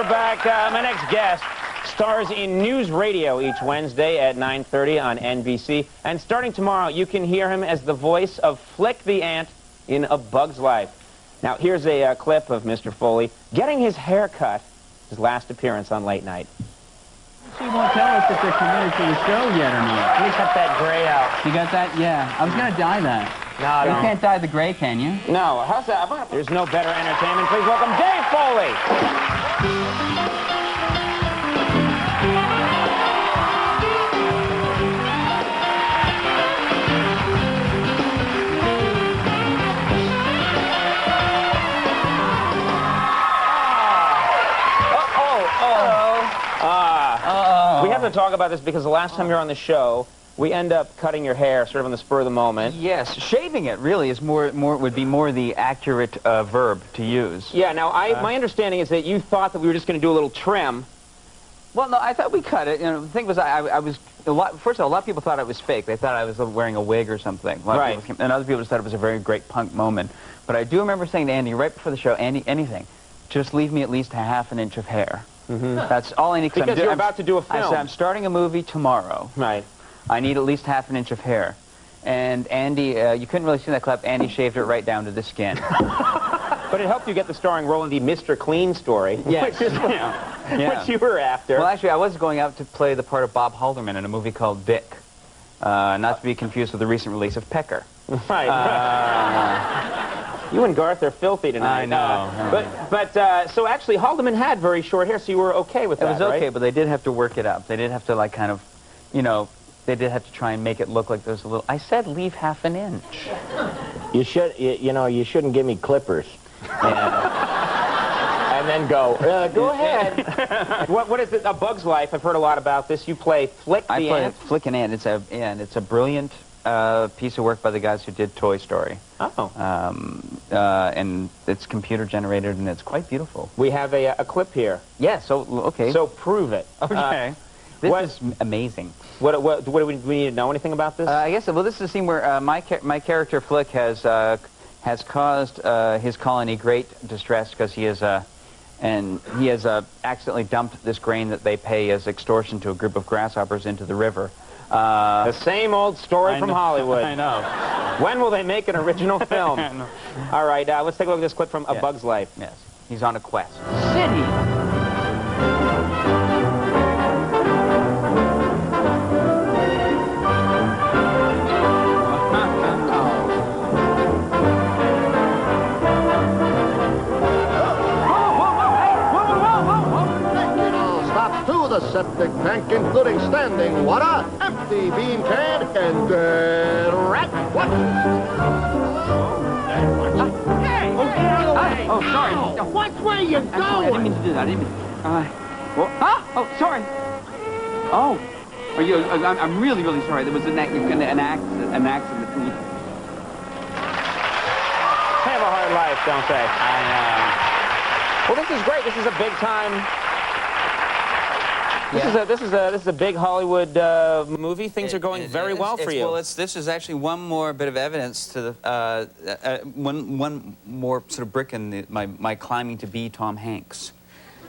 we're back. My next guest stars in news radio each Wednesday at 9:30 on NBC. And starting tomorrow, you can hear him as the voice of Flick the Ant in A Bug's Life. Now, here's a clip of Mr. Foley getting his hair cut, his last appearance on Late Night. She won't tell us if they're committed to the show yet or not. Let me cut that gray out. You got that? Yeah. I was going to dye that. No, You can't dye the gray, can you? No, how's that? There's no better entertainment. Please welcome Dave Foley. We have to talk about this because the last time you're on the show, we end up cutting your hair sort of on the spur of the moment. Yes, shaving it really is would be more the accurate verb to use. Yeah, now my understanding is that you thought that we were just going to do a little trim. Well, no, I thought we cut it. You know, the thing was, first of all, a lot of people thought it was fake. They thought I was wearing a wig or something. Right. And other people just thought it was a very great punk moment. But I do remember saying to Andy right before the show, Andy, anything, just leave me at least ½ inch of hair. Mm-hmm. That's all I need. Because you're about to do a film. I said, I'm starting a movie tomorrow. Right. I need at least ½ inch of hair. And Andy, you couldn't really see that clip. Andy shaved it right down to the skin. But it helped you get the starring role in the Mr. Clean story, yes. which is which you were after. Well, actually, I was going out to play the part of Bob Halderman in a movie called Dick. Not to be confused with the recent release of Pecker. Right. You and Garth are filthy tonight. I know. So actually, Haldeman had very short hair, so you were okay with that, It was okay, right? but they did have to work it up. They did have to, like, kind of, you know, they did have to try and make it look like there's a little... I said leave ½ an inch. You should, you know, you shouldn't give me clippers. And then go ahead. What is it? A Bug's Life. I've heard a lot about this. You play Flick the Ant. I play Flick an Ant. It's a brilliant piece of work by the guys who did Toy Story. Oh. And it's computer generated, and it's quite beautiful. We have a clip here. Yeah, so, okay. So prove it. Okay. This is amazing. What do we need to know anything about this? I guess, well, this is a scene where my character Flick has caused his colony great distress because he has accidentally dumped this grain that they pay as extortion to a group of grasshoppers into the river. The same old story from Hollywood. I know. When will they make an original film? All right, let's take a look at this clip from A Bug's Life. Yes, he's on a quest. City. The septic tank, including standing water, empty bean can, and dead rat. What? Hey! Oh, sorry. What way you going? I didn't mean to do that. I didn't mean... Huh? Oh, sorry. Oh. Are you, I'm really, really sorry. There was an accident. They have a hard life, don't they? I know. Well, this is great. This is a big time... This is a big Hollywood movie. Things are going very well for you. Well, this is actually one more bit of evidence to the one more sort of brick in my climbing to be Tom Hanks.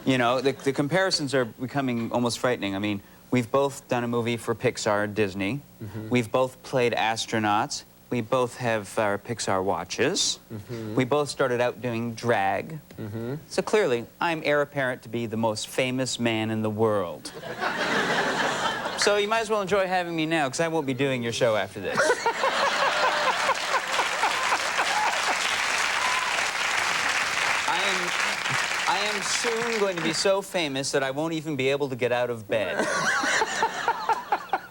You know, the comparisons are becoming almost frightening. I mean, we've both done a movie for Pixar, Disney. Mm-hmm. We've both played astronauts. We both have our Pixar watches. Mm-hmm. We both started out doing drag. Mm-hmm. So clearly, I'm heir apparent to be the most famous man in the world. So you might as well enjoy having me now, because I won't be doing your show after this. I am soon going to be so famous that I won't even be able to get out of bed.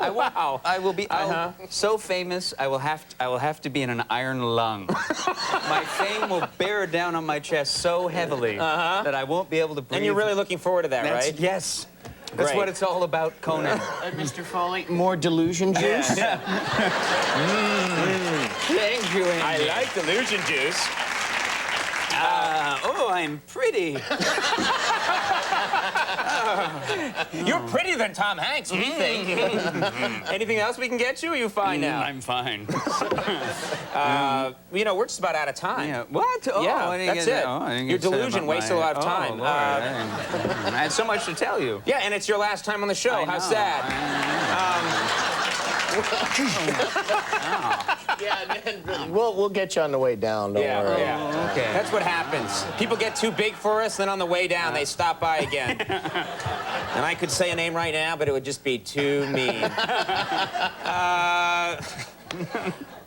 Wow. I will be so famous, I will have to be in an iron lung. My fame will bear down on my chest so heavily that I won't be able to breathe. And you're really looking forward to that, right? Yes. That's what it's all about, Conan. Mr. Foley, more delusion juice? Yeah. Thank you, Andy. I like delusion juice. Oh, I'm pretty. You're prettier than Tom Hanks, we think. Anything else we can get you? Or are you fine now? I'm fine. You know, we're just about out of time. Yeah. What? Oh, Yeah, I didn't that's get, it. Oh, I didn't Your get said delusion about wasted a lot of time. Oh, Lord, I had so much to tell you. Yeah, and it's your last time on the show. I How know. sad. Yeah, and we'll get you on the way down. Don't worry. Yeah. Okay. That's what happens. People get too big for us, then on the way down, they stop by again. And I could say a name right now, but it would just be too mean.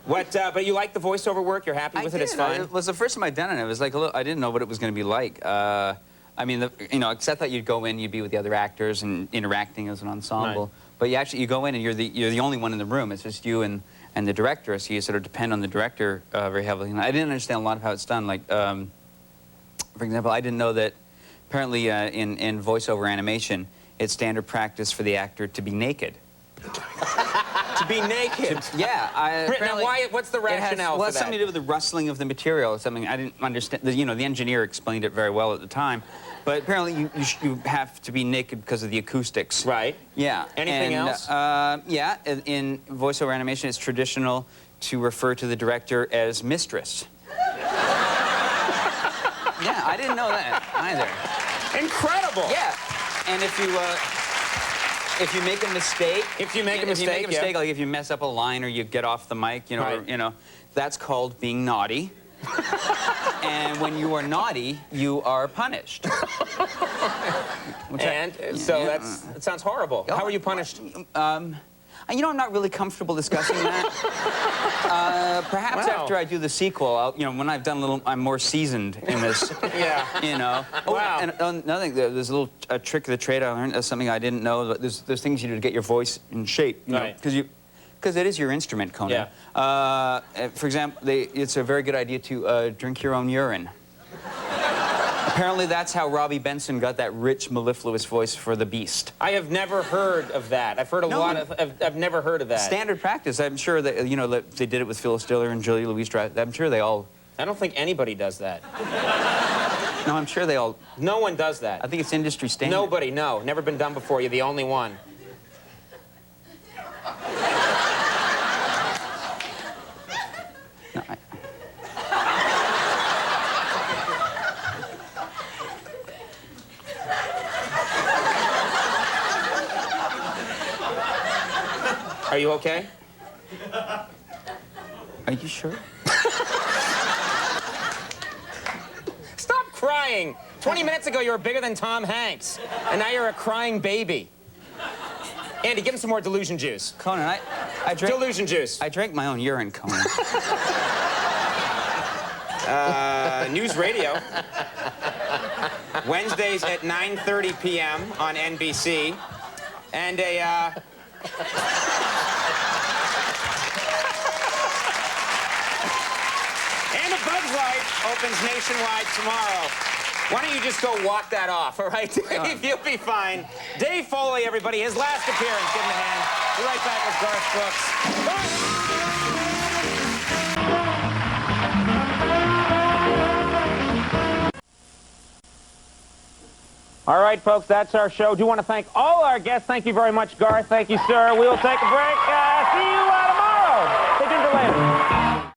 But you like the voiceover work? You're happy with it? It's fine? It was the first time I'd done it. It was like, I didn't know what it was going to be like. I mean, you know, except that you'd go in, you'd be with the other actors and interacting as an ensemble. Right. But you go in and you're the only one in the room. It's just you and the director, so you sort of depend on the director very heavily. And I didn't understand a lot of how it's done. Like, for example, I didn't know that apparently in voiceover animation, it's standard practice for the actor to be naked. To be naked? Yeah. Now, what's the rationale for well, that? it's something to do with the rustling of the material. It's something I didn't understand. You know, the engineer explained it very well at the time. But apparently you have to be naked because of the acoustics. Right. Yeah. Anything else? Yeah. In voiceover animation, it's traditional to refer to the director as mistress. Yeah, I didn't know that either. Incredible. Yeah. And if you make a mistake, like if you mess up a line or you get off the mic, you know, right. or, you know, that's called being naughty. And when you are naughty, you are punished. That sounds horrible. How are you punished? You know, I'm not really comfortable discussing that. Perhaps after I do the sequel, you know, when I've done a little, I'm more seasoned in this. Yeah. You know. Wow. And another thing, there's a little trick of the trade I learned. That's something I didn't know. But there's things you do to get your voice in shape. You know, because it is your instrument, Conan. Yeah. For example, it's a very good idea to drink your own urine. Apparently, that's how Robbie Benson got that rich, mellifluous voice for the Beast. I have never heard of that. I've heard a lot of. I've never heard of that. Standard practice. I'm sure that you know they did it with Phyllis Diller and Julia Louis-Dreyfus. I'm sure they all. I don't think anybody does that. No, I'm sure they all. No one does that. I think it's industry standard. Nobody. No, never been done before. You're the only one. No, Are you okay? Are you sure? Stop crying. 20 minutes ago, you were bigger than Tom Hanks, and now you're a crying baby. Andy, give him some more delusion juice. Conan, I drank... Delusion juice. I drank my own urine, Conan. News radio. Wednesdays at 9:30 p.m. on NBC. And a Bug's Life opens nationwide tomorrow. Why don't you just go walk that off, all right, Dave? You'll be fine. Dave Foley, everybody, his last appearance. Give him a hand. Be right back with Garth Brooks. All right, folks, that's our show. Do want to thank all our guests. Thank you very much, Garth. Thank you, sir. We'll take a break. See you.